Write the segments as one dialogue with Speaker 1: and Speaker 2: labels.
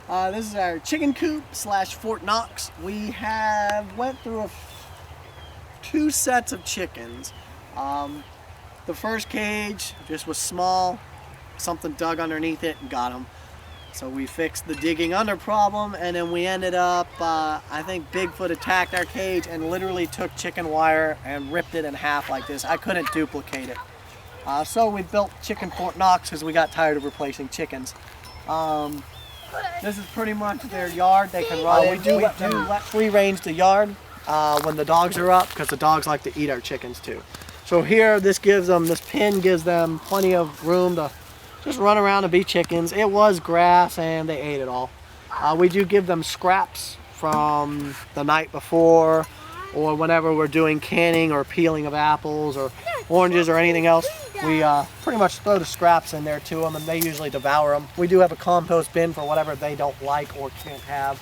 Speaker 1: This is our chicken coop / Fort Knox. We went through two sets of chickens. The first cage just was small. Something dug underneath it and got them. So we fixed the digging under problem, and then we ended up, I think Bigfoot attacked our cage and literally took chicken wire and ripped it in half like this. I couldn't duplicate it. So we built Chicken Fort Knox because we got tired of replacing chickens. This is pretty much their yard. They can run. We do let free range the yard when the dogs are up, because the dogs like to eat our chickens too. So here, this pin gives them plenty of room to just run around and be chickens. It was grass and they ate it all. We do give them scraps from the night before, or whenever we're doing canning or peeling of apples or oranges or anything else. We pretty much throw the scraps in there to them, and they usually devour them. We do have a compost bin for whatever they don't like or can't have.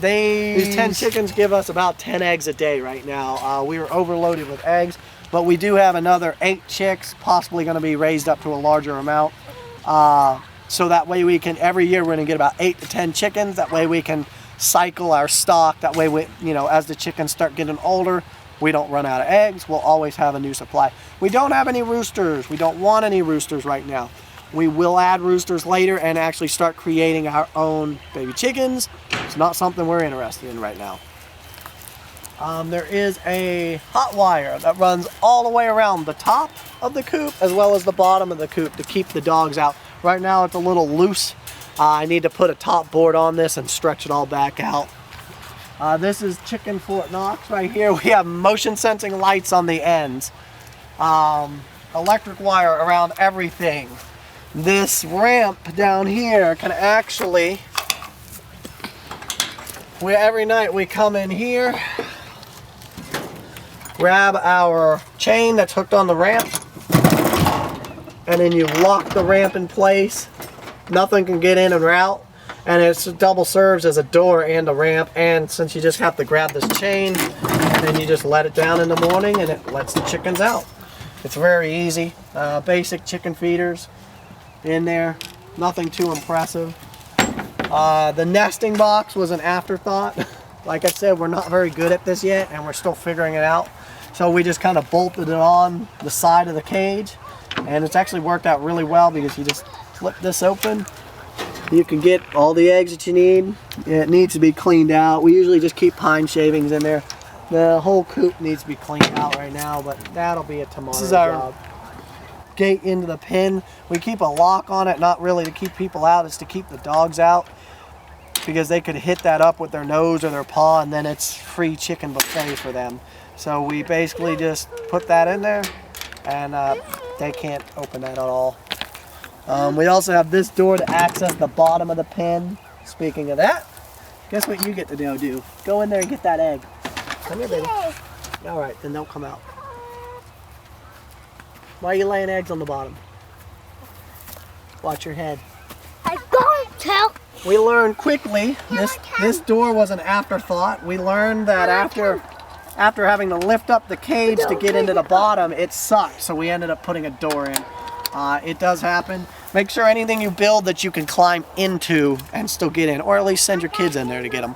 Speaker 1: These 10 chickens give us about 10 eggs a day right now. We are overloaded with eggs, but we do have another 8 chicks, possibly going to be raised up to a larger amount. So that way we can, every year we're going to get about 8 to 10 chickens. That way we can cycle our stock. That way, as the chickens start getting older, we don't run out of eggs. We'll always have a new supply. We don't have any roosters. We don't want any roosters right now. We will add roosters later and actually start creating our own baby chickens. It's not something we're interested in right now. There is a hot wire that runs all the way around the top of the coop as well as the bottom of the coop to keep the dogs out. Right now it's a little loose. I need to put a top board on this and stretch it all back out. This is Chicken Fort Knox right here. We have motion sensing lights on the ends. Electric wire around everything. This ramp down here can actually, every night we come in here, grab our chain that's hooked on the ramp, and then you lock the ramp in place. Nothing can get in and out. And it double serves as a door and a ramp, and since you just have to grab this chain, then you just let it down in the morning and it lets the chickens out. It's very easy. Basic chicken feeders in there, nothing too impressive. The nesting box was an afterthought. Like I said, we're not very good at this yet and we're still figuring it out. So we just kind of bolted it on the side of the cage, and it's actually worked out really well because you just flip this open. You can get all the eggs that you need. It needs to be cleaned out. We usually just keep pine shavings in there. The whole coop needs to be cleaned out right now, but that'll be a tomorrow job. This is our gate into the pen. We keep a lock on it, not really to keep people out, it's to keep the dogs out, because they could hit that up with their nose or their paw and then it's free chicken buffet for them. So we basically just put that in there and they can't open that at all. We also have this door to access the bottom of the pen. Speaking of that, guess what you get to do? Go in there and get that egg. Come here, baby. All right, then they'll come out. Why are you laying eggs on the bottom? Watch your head.
Speaker 2: I don't tell.
Speaker 1: We learned quickly, this door was an afterthought. We learned that after having to lift up the cage to get into the bottom, it sucked. So we ended up putting a door in. It does happen. Make sure anything you build that you can climb into and still get in, or at least send your kids in there to get them.